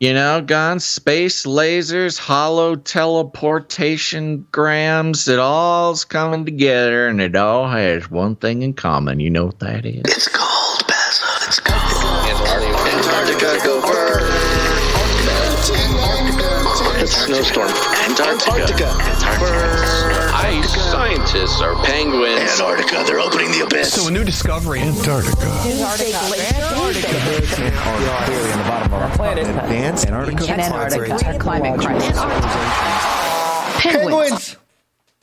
You know, Gonz, space lasers, hollow teleportation grams, it all's coming together, and it all has one thing in common. You know what that is? It's cold, Basil. It's cold. Antarctica, go first. It's snowstorm. Antarctica. Ice scientists are penguins. Antarctica, they're opening the abyss. So a new discovery. Antarctica. Antarctica. Climate crisis. Penguins.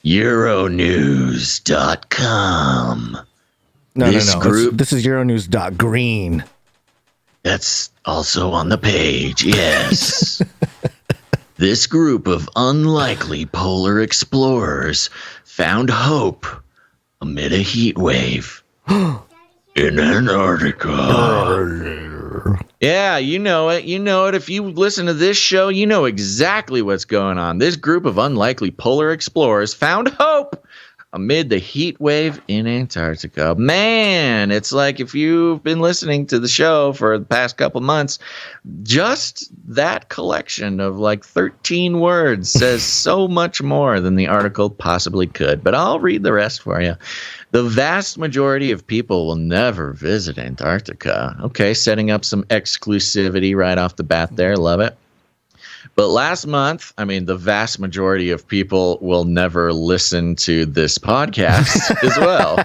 Euronews.com. No. This group- This is Euronews.green. That's also on the page, yes. This group of unlikely polar explorers found hope amid a heat wave in Antarctica. Yeah, you know it. You know it. If you listen to this show, you know exactly what's going on. This group of unlikely polar explorers found hope amid the heat wave in Antarctica. Man, it's like if you've been listening to the show for the past couple months, just that collection of like 13 words says so much more than the article possibly could. But I'll read the rest for you. The vast majority of people will never visit Antarctica. Okay, setting up some exclusivity right off the bat there. Love it. But last month, the vast majority of people will never listen to this podcast as well.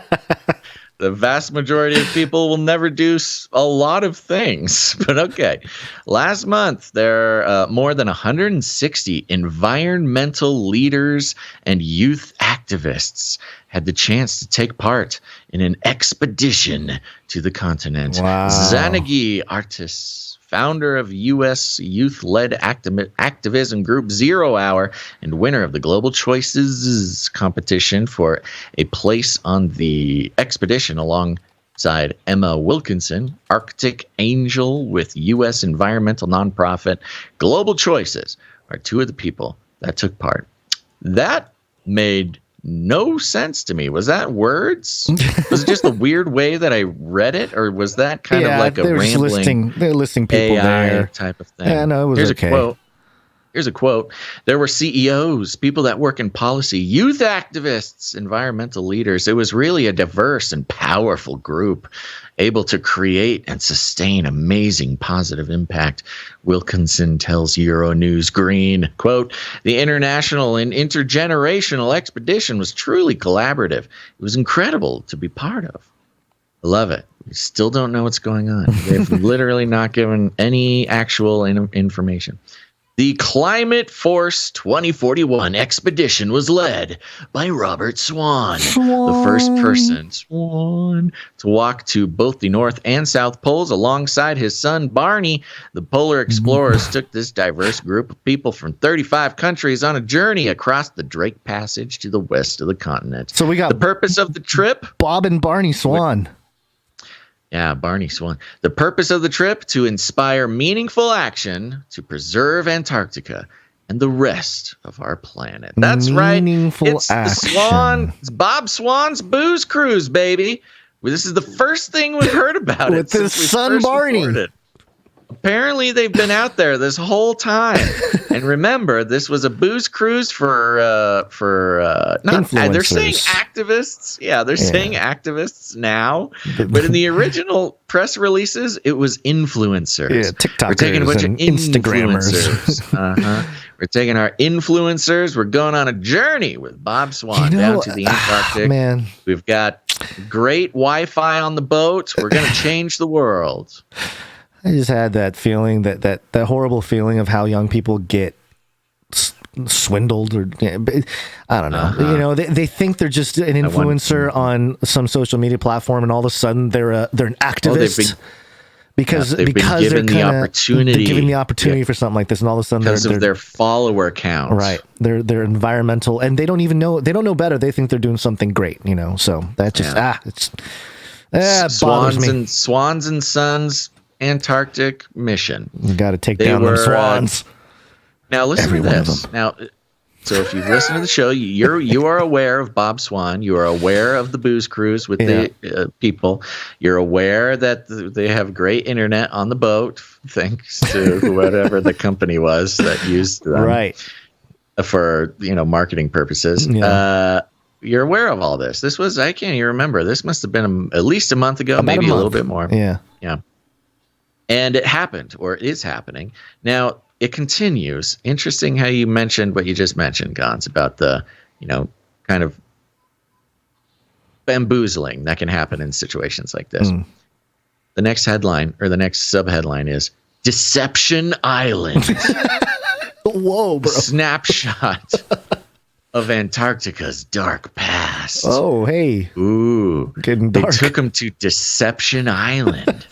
The vast majority of people will never do a lot of things. But okay, last month, there are more than 160 environmental leaders and youth activists had the chance to take part in an expedition to the continent. Wow. Zanagi Artis, founder of U.S. youth-led activism group 0 Hour and winner of the Global Choices competition for a place on the expedition alongside Emma Wilkinson, Arctic Angel with U.S. environmental nonprofit Global Choices, are two of the people that took part. That made no sense to me. Was that words? Was it just a weird way that I read it, or was that kind of like a rambling they're listing people AI there type of thing? Yeah, no, it was Here's okay. a quote. Here's a quote. There were CEOs, people that work in policy, youth activists, environmental leaders. It was really a diverse and powerful group, able to create and sustain amazing positive impact. Wilkinson tells Euronews Green, quote, the international and intergenerational expedition was truly collaborative. It was incredible to be part of. I love it. We still don't know what's going on. They've literally not given any actual information. The Climate Force 2041 expedition was led by Robert Swan, the first person to walk to both the North and South Poles alongside his son Barney. The polar explorers took this diverse group of people from 35 countries on a journey across the Drake Passage to the west of the continent. So we got the purpose of the trip. Bob and Barney Swan. Yeah, Barney Swan. The purpose of the trip, to inspire meaningful action to preserve Antarctica and the rest of our planet. That's meaningful right. It's action. the Swan. It's Bob Swan's booze cruise, baby. This is the first thing we've heard about it. With his son Barney. Reported. Apparently, they've been out there this whole time. And remember, this was a booze cruise for they're saying activists. Yeah, they're saying activists now. But in the original press releases, it was influencers. Yeah, TikTokers. We're taking a bunch of Instagrammers. Influencers. We're taking our influencers. We're going on a journey with Bob Swan down to the Antarctic. Man. We've got great Wi-Fi on the boat. We're going to change the world. I just had that feeling, that horrible feeling of how young people get swindled, or I don't know. They think they're just an influencer on some social media platform, and all of a sudden they're an activist because they've been given the opportunity for something like this, and all of a sudden because of their follower count, right? They're environmental, and they don't know better. They think they're doing something great, So that just bothers me. Swans and Sons Antarctic mission. You got to take down those swans. Now listen to this. Now, So if you've listened to the show, you are aware of Bob Swan. You are aware of the booze cruise with the people. You're aware that they have great internet on the boat, thanks to whatever the company was that used them for marketing purposes. Yeah. You're aware of all this. This was, I can't even remember. This must have been at least a month ago, maybe a little bit more. Yeah. Yeah. And it happened, or it is happening. Now, it continues. Interesting how you mentioned what you just mentioned, Gonz, about the, kind of bamboozling that can happen in situations like this. The next headline, or the next subheadline, is Deception Island. Whoa, bro. Snapshot of Antarctica's dark past. Oh, hey. Ooh. Getting dark. They took him to Deception Island.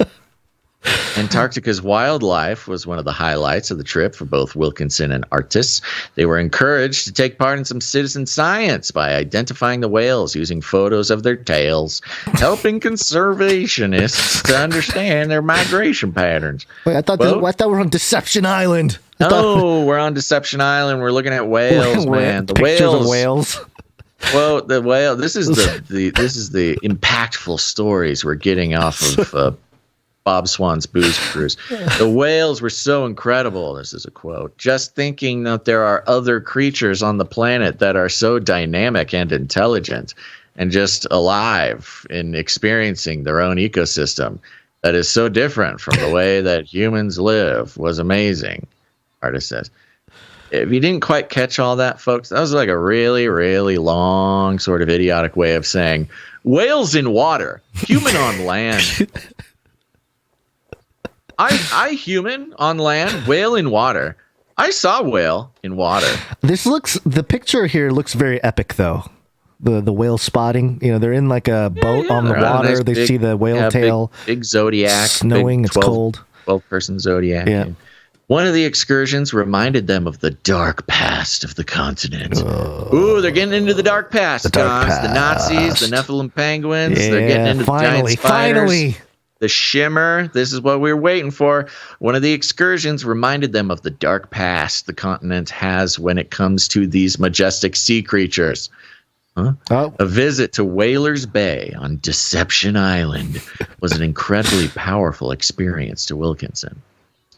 Antarctica's wildlife was one of the highlights of the trip for both Wilkinson and artists. They were encouraged to take part in some citizen science by identifying the whales using photos of their tails, helping conservationists to understand their migration patterns. Wait, I thought we were on Deception Island. We're on Deception Island. We're looking at whales, man. The pictures of whales. Well, the whale. This is the impactful stories we're getting off of Bob Swan's booze cruise. The whales were so incredible. This is a quote. Just thinking that there are other creatures on the planet that are so dynamic and intelligent and just alive and experiencing their own ecosystem that is so different from the way that humans live was amazing, artist says. If you didn't quite catch all that, folks, that was like a really, really long sort of idiotic way of saying whales in water, human on land. I human on land, whale in water. I saw whale in water. The picture here looks very epic, though. The whale spotting, they're in like a boat on the water. Nice they see the whale tail. Big zodiac. Snowing, it's cold. 12-person zodiac. Yeah. One of the excursions reminded them of the dark past of the continent. Ooh, they're getting into the dark past, Gonz. The Nazis, the Nephilim penguins. Yeah, they're getting into the giant spiders. Finally. The shimmer, this is what we were waiting for. One of the excursions reminded them of the dark past the continent has when it comes to these majestic sea creatures. A visit to Whalers Bay on Deception Island was an incredibly powerful experience to Wilkinson.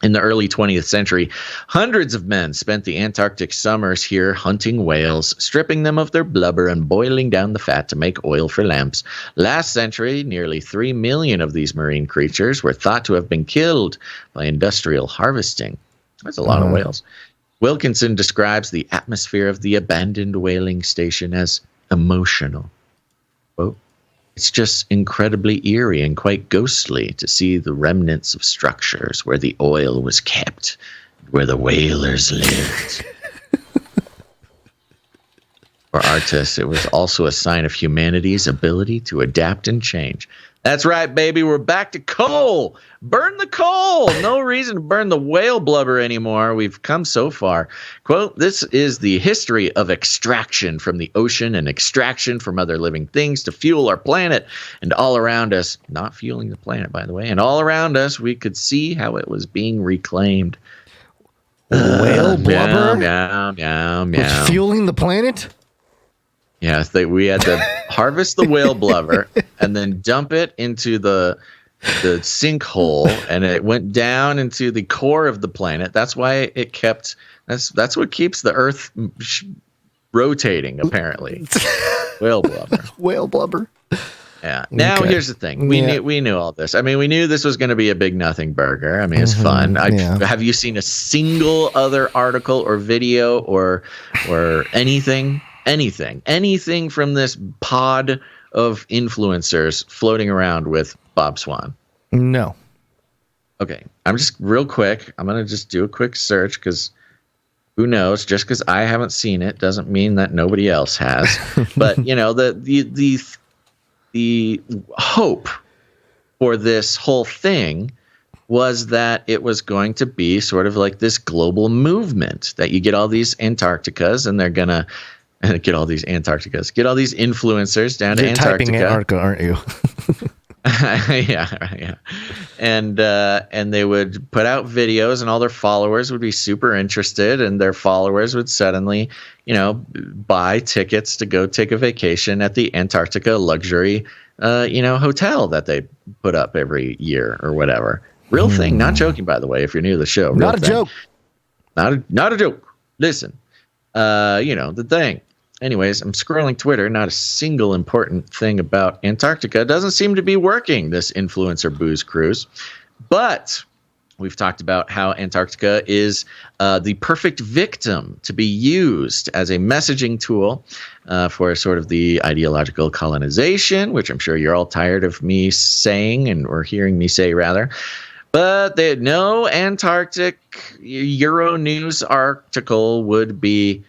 In the early 20th century, hundreds of men spent the Antarctic summers here hunting whales, stripping them of their blubber and boiling down the fat to make oil for lamps. Last century, nearly 3 million of these marine creatures were thought to have been killed by industrial harvesting. That's a lot of whales. Wilkinson describes the atmosphere of the abandoned whaling station as emotional. Quote, it's just incredibly eerie and quite ghostly to see the remnants of structures where the oil was kept, where the whalers lived. For artists, it was also a sign of humanity's ability to adapt and change. That's right, baby. We're back to coal. Burn the coal. No reason to burn the whale blubber anymore. We've come so far. Quote, this is the history of extraction from the ocean and extraction from other living things to fuel our planet. And all around us, not fueling the planet, by the way, and all around us, we could see how it was being reclaimed. Whale blubber? Meow. Fueling the planet? Yes, we had to harvest the whale blubber and then dump it into the sinkhole, and it went down into the core of the planet. That's why it kept. That's what keeps the Earth rotating. Apparently, whale blubber. Whale blubber. Yeah. Now here's the thing. We knew all this. I mean, we knew this was going to be a big nothing burger. I mean, it's fun. Have you seen a single other article or video or anything? Anything from this pod of influencers floating around with Bob Swan? No. Okay. I'm just real quick. I'm going to just do a quick search because who knows? Just because I haven't seen it doesn't mean that nobody else has. But, the hope for this whole thing was that it was going to be sort of like this global movement that you get all these Antarcticas and they're going to get all these influencers down to Antarctica. Typing Antarctica, aren't you? Yeah. And they would put out videos, and all their followers would be super interested, and their followers would suddenly, buy tickets to go take a vacation at the Antarctica luxury, hotel that they put up every year or whatever. Real thing, not joking, by the way, if you're new to the show. Not a joke. Not a joke. Listen, the thing. Anyways, I'm scrolling Twitter. Not a single important thing about Antarctica doesn't seem to be working, this influencer booze cruise. But we've talked about how Antarctica is the perfect victim to be used as a messaging tool for sort of the ideological colonization, which I'm sure you're all tired of me saying, or hearing me say, rather. But no Antarctic Euronews article would be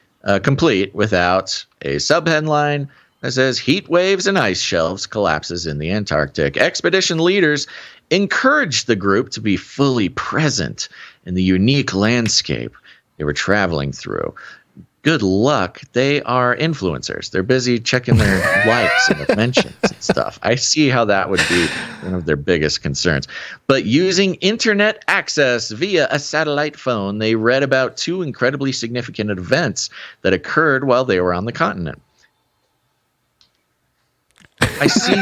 complete without a subheadline that says heat waves and ice shelves collapses in the Antarctic. Expedition leaders encouraged the group to be fully present in the unique landscape they were traveling through. Good luck. They are influencers. They're busy checking their likes and mentions and stuff. I see how that would be one of their biggest concerns. But using internet access via a satellite phone, they read about 2 incredibly significant events that occurred while they were on the continent. I see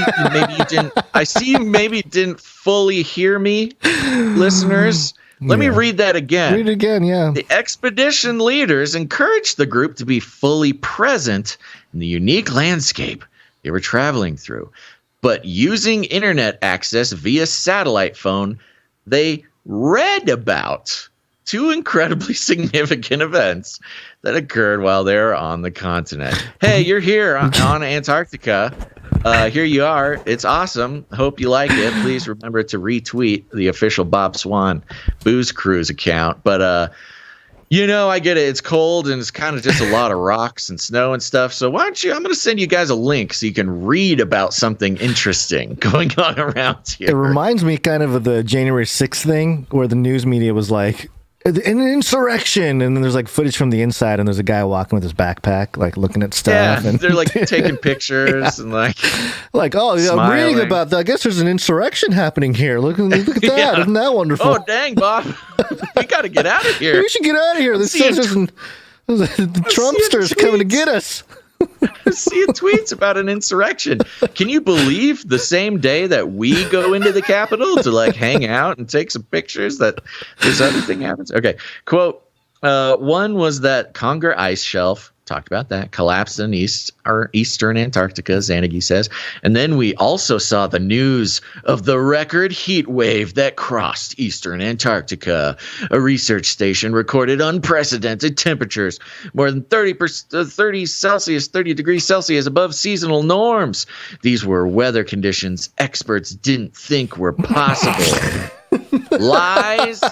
you maybe didn't fully hear me, listeners. Let me read that again. Read it again, yeah. The expedition leaders encouraged the group to be fully present in the unique landscape they were traveling through. But using internet access via satellite phone, they read about 2 incredibly significant events that occurred while they were on the continent. Hey, you're here on Antarctica. Here you are. It's awesome. Hope you like it. Please remember to retweet the official Bob Swan Booze Cruise account. But, I get it. It's cold and it's kind of just a lot of rocks and snow and stuff. So I'm going to send you guys a link so you can read about something interesting going on around here. It reminds me kind of the January 6th thing where the news media was like, an insurrection, and then there's like footage from the inside, and there's a guy walking with his backpack, like looking at stuff. Yeah, and they're like taking pictures and like, oh, yeah, I'm reading about that. I guess there's an insurrection happening here. Look at that! Yeah. Isn't that wonderful? Oh, dang, Bob, we got to get out of here. We should get out of here. This says the Trumpsters coming to get us. Seeing tweets about an insurrection. Can you believe the same day that we go into the Capitol to like hang out and take some pictures that this other thing happens? Okay. Quote, one was that Conger ice shelf, talked about that, collapsed in eastern Antarctica, Zanegy says. And then we also saw the news of the record heat wave that crossed eastern Antarctica. A research station recorded unprecedented temperatures, more than 30 degrees Celsius above seasonal norms. These were weather conditions experts didn't think were possible. Lies,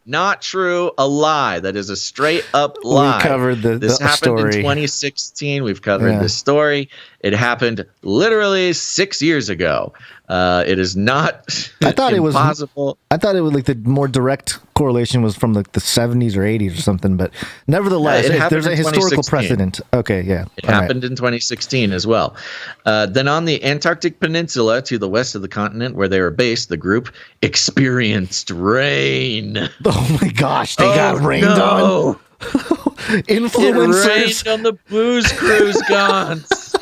not true, a lie. That is a straight up lie. We covered this happened story in 2016. We've covered this story. It happened literally 6 years ago. It is not impossible. I thought it was like the more direct correlation was from like the 70s or 80s or something, but nevertheless, there's a historical precedent. Okay, yeah. It happened in 2016 as well. Then on the Antarctic Peninsula to the west of the continent where they were based, the group experienced rain. Oh my gosh, they got rained on. Influencers. It rained on the booze cruise, Gonz.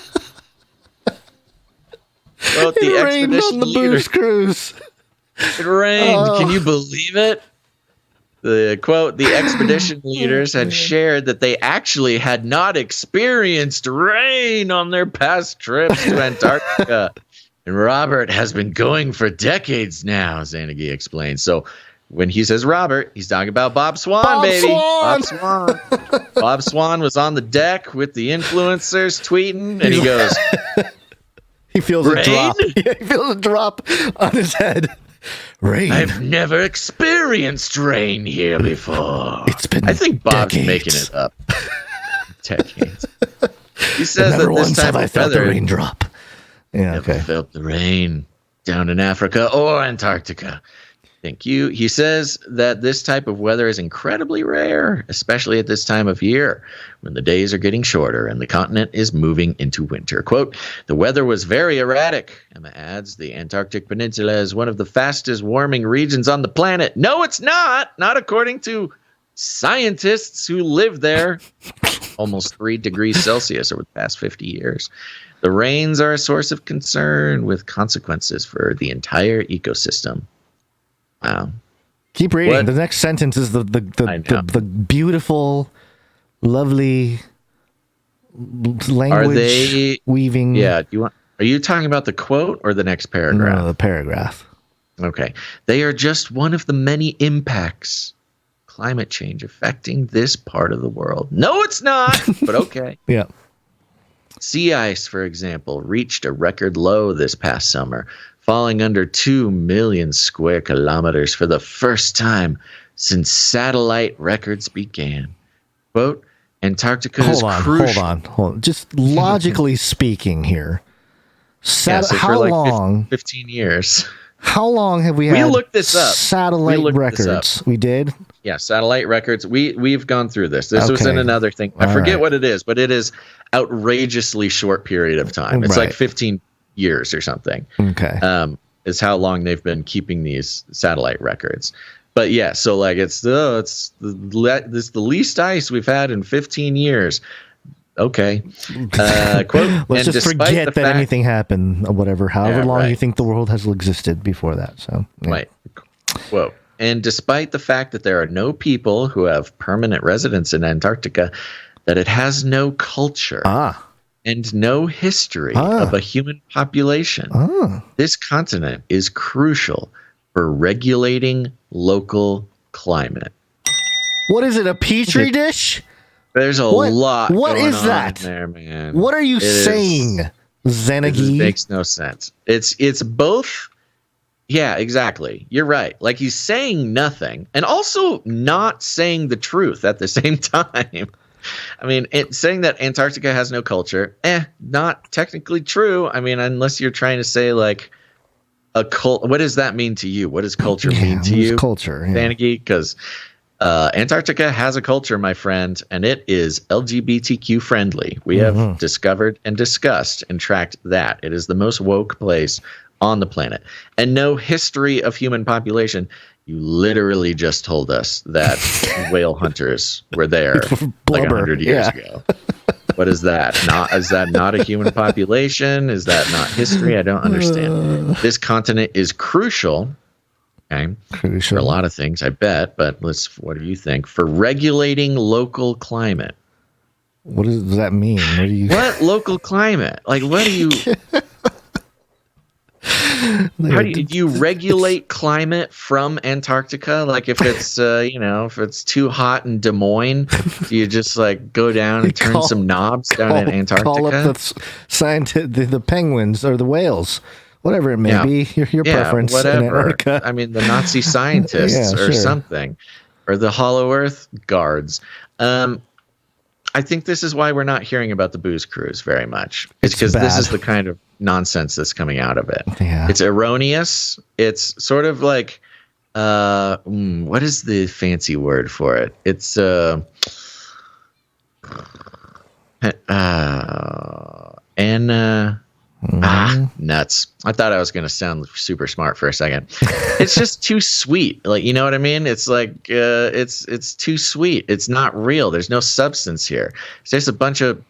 It rained on the booze cruise. It rained. Can you believe it? The quote, the expedition leaders had shared that they actually had not experienced rain on their past trips to Antarctica. And Robert has been going for decades now, Zanegy explains. So when he says Robert, he's talking about Bob Swan, baby. Bob Swan. Bob Swan was on the deck with the influencers tweeting, and he goes... He feels rain? A drop. Yeah, he feels a drop on his head. Rain. I've never experienced rain here before. I think Bob's making it up. Decades. He says that this time I felt the raindrop. Yeah, never felt the rain down in Africa or Antarctica. Thank you. He says that this type of weather is incredibly rare, especially at this time of year when the days are getting shorter and the continent is moving into winter. Quote, the weather was very erratic. Emma adds, the Antarctic Peninsula is one of the fastest warming regions on the planet. No, it's not. Not according to scientists who live there. Almost 3 degrees Celsius over the past 50 years. The rains are a source of concern with consequences for the entire ecosystem. Wow. Keep reading. What? The next sentence is the beautiful, lovely language weaving. Yeah. Are you talking about the quote or the next paragraph? No, the paragraph. Okay. They are just one of the many impacts climate change affecting this part of the world. No, it's not. But okay. Yeah. Sea ice, for example, reached a record low this past summer, falling under 2 million square kilometers for the first time since satellite records began. Quote, Antarctica is crucial. Hold on. Just logically speaking here. So how for like long? 15 years. How long have we had looked this up. satellite records? We did? Yeah, satellite records. We've gone through this. This was in another thing. I forget what it is, but it is outrageously short period of time. It's like 15 years or something. Okay. Is how long they've been keeping these satellite records. But yeah, so like it's the least ice we've had in 15 years. Okay. Quote, Let's just forget that anything happened or whatever, however long you think the world has existed before that. So yeah. Right. Quote, and despite the fact that there are no people who have permanent residence in Antarctica, that it has no culture and no history of a human population. This continent is crucial for regulating local climate. What is it, a petri dish? There's a lot What going is on that? there, man. What are you saying, Zenagi? It makes no sense. It's both. Yeah, exactly. You're right. Like he's saying nothing and also not saying the truth at the same time. I mean, saying that Antarctica has no culture, not technically true. I mean, unless you're trying to say like a cult. What does that mean to you? What does culture mean to you? Culture, Vanity? Because Antarctica has a culture, my friend, and it is LGBTQ friendly. We have discovered and discussed and tracked that. It is the most woke place on the planet. And no history of human population. You literally just told us that whale hunters were there like 100 years ago. What is that? Is that not a human population? Is that not history? I don't understand. This continent is crucial. Okay. For a lot of things, I bet, but what do you think? For regulating local climate. What does that mean? What local climate? Like, what do you... How do you regulate climate from Antarctica? Like if it's if it's too hot in Des Moines, do you just like go down and turn some knobs down in Antarctica? Call up the penguins or the whales, whatever it may be. Your preference. Whatever. In Antarctica. I mean, the Nazi scientists or something, or the Hollow Earth guards. I think this is why we're not hearing about the booze cruise very much. It's because this is the kind of nonsense that's coming out of it. Yeah. It's erroneous. It's sort of like, what is the fancy word for it? It's nuts. I thought I was going to sound super smart for a second. It's just too sweet. Like, you know what I mean? It's like, it's too sweet. It's not real. There's no substance here. It's just a bunch of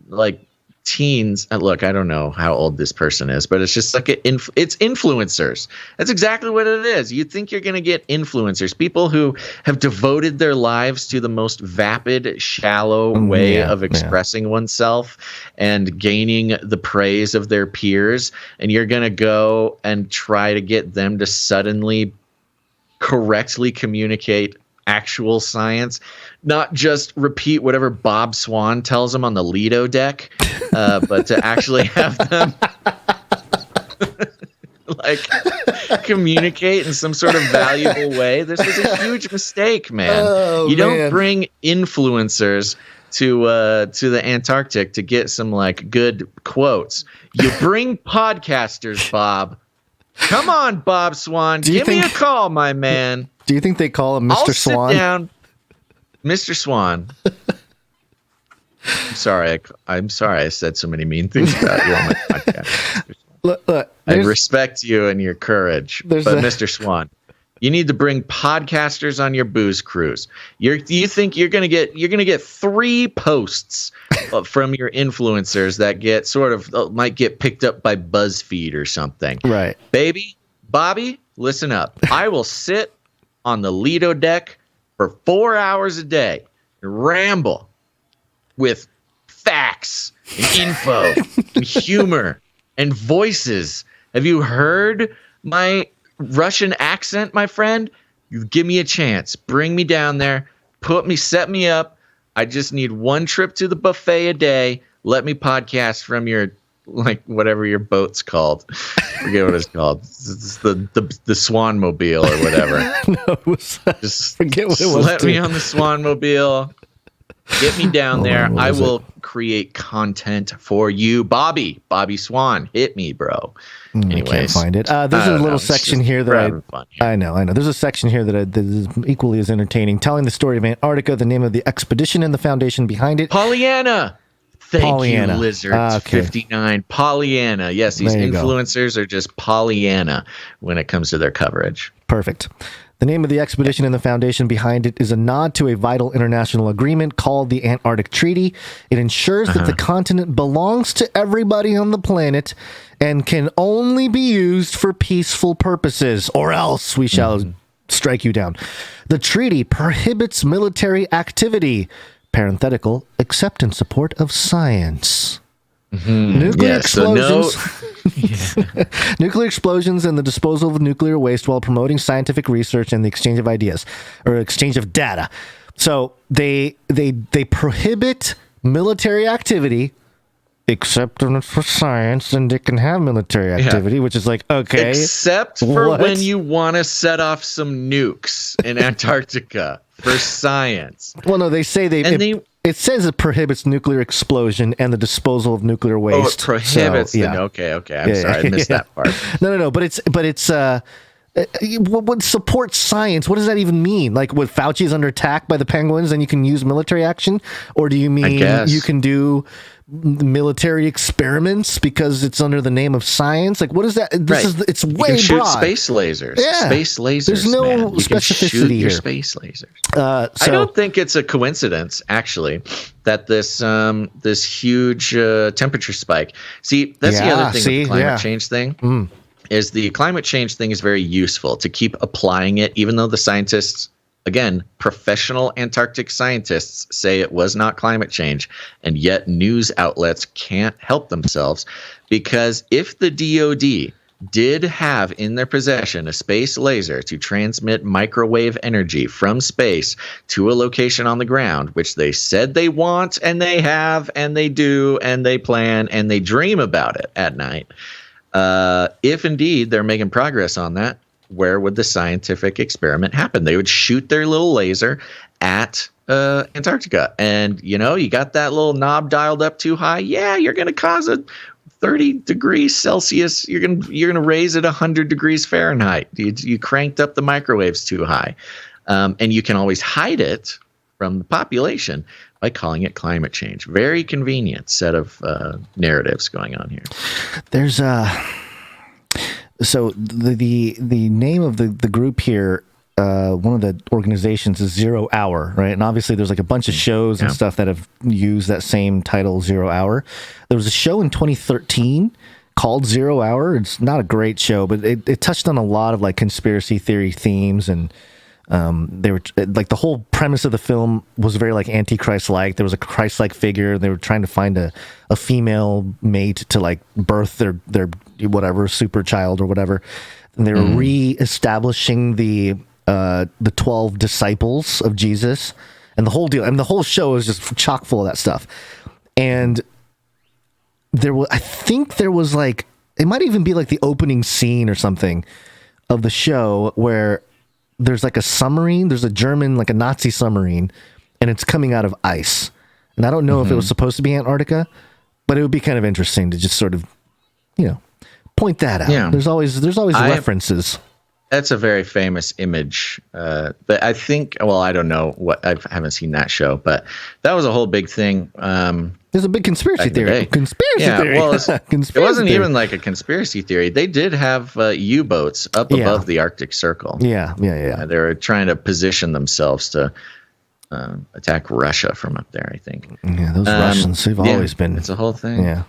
like teens. Look, I don't know how old this person is, but it's just like it's influencers. That's exactly what it is. You think you're going to get influencers, people who have devoted their lives to the most vapid, shallow way of expressing oneself and gaining the praise of their peers. And you're going to go and try to get them to suddenly correctly communicate actual science, not just repeat whatever Bob Swan tells them on the Lido deck, but to actually have them like communicate in some sort of valuable way. This was a huge mistake, man. You don't bring influencers to the Antarctic to get some like good quotes. You bring podcasters, Bob. Come on, Bob Swan. Give me a call, my man. Do you think they call him Mr. I'll Swan? sit down. Mr. Swan. I'm sorry I said so many mean things about you on my podcast. Look, I respect you and your courage. But Mr. Swan, you need to bring podcasters on your booze cruise. You think you're gonna get 3 posts from your influencers that get might get picked up by BuzzFeed or something. Right. Baby, Bobby, listen up. I will sit on the Lido deck for 4 hours a day and ramble with facts and info and humor and voices. Have you heard my Russian accent, my friend? You give me a chance. Bring me down there. Set me up. I just need 1 trip to the buffet a day. Let me podcast from your, whatever your boat's called. I forget what it's called. It's the Swan Mobile or whatever. No, just forget what it was. Let me on the Swan Mobile. Get me down there. I will create content for you. Bobby Swan. Hit me, bro. Anyways, I can't find it. There's a little section here that I know. There's a section here that is equally as entertaining. Telling the story of Antarctica, the name of the expedition and the foundation behind it. Pollyanna. Thank you, Lizards 59. Pollyanna. Yes, these influencers are just Pollyanna when it comes to their coverage. Perfect. The name of the expedition and the foundation behind it is a nod to a vital international agreement called the Antarctic Treaty. It ensures that the continent belongs to everybody on the planet and can only be used for peaceful purposes, or else we shall strike you down. The treaty prohibits military activity, parenthetical, except in support of science. Nuclear explosions. Nuclear explosions and the disposal of nuclear waste while promoting scientific research and the exchange of ideas or exchange of data. So they prohibit military activity except when it's for science, and it can have military activity, which is like, okay. Except for when you want to set off some nukes in Antarctica for science. Well, no, they say it says it prohibits nuclear explosion and the disposal of nuclear waste. Oh, it prohibits. Okay. I'm sorry, I missed that part. No. But it's what supports science? What does that even mean? Like, what, Fauci is under attack by the penguins, and you can use military action, or do you mean you can do military experiments because it's under the name of science? Like, what is that? It's way you can shoot broad. Space lasers. Yeah. Space lasers. There's no specificity here. Your space lasers. I don't think it's a coincidence, actually, that this huge temperature spike. See, that's the other thing with the climate change thing. Is the climate change thing is very useful to keep applying it, even though the scientists, again, professional Antarctic scientists, say it was not climate change, and yet news outlets can't help themselves, because if the DoD did have in their possession a space laser to transmit microwave energy from space to a location on the ground, which they said they want, and they have, and they do, and they plan, and they dream about it at night, if indeed they're making progress on that, where would the scientific experiment happen? They would shoot their little laser at Antarctica, and you got that little knob dialed up too high. Yeah, you're going to cause a 30 degrees Celsius. You're gonna raise it 100 degrees Fahrenheit. You cranked up the microwaves too high, and you can always hide it from the population by calling it climate change. Very convenient set of narratives going on here. There's so the name of the group here, one of the organizations is 0 Hour, right? And obviously there's like a bunch of shows and stuff that have used that same title, 0 Hour. There was a show in 2013 called 0 Hour. It's not a great show, but it touched on a lot of like conspiracy theory themes, and they were like, the whole premise of the film was very like anti-Christ-like. There was a Christ-like figure. They were trying to find a female mate to like birth their whatever super child or whatever. And they were re-establishing the 12 disciples of Jesus and the whole deal. And the whole show is just chock full of that stuff. And I think there was like, it might even be like the opening scene or something of the show where there's like a submarine. There's a German, like a Nazi submarine, and it's coming out of ice. And I don't know if it was supposed to be Antarctica, but it would be kind of interesting to just sort of, point that out. Yeah. There's always references. That's a very famous image. But I think, well, I don't know I haven't seen that show, but that was a whole big thing. There's a big conspiracy theory. Theory. Well, Conspiracy it wasn't theory. even like a conspiracy theory. They did have U-boats up above the Arctic Circle. Yeah. They were trying to position themselves to attack Russia from up there, I think. Yeah, those Russians, they've always been. It's a whole thing. Yeah.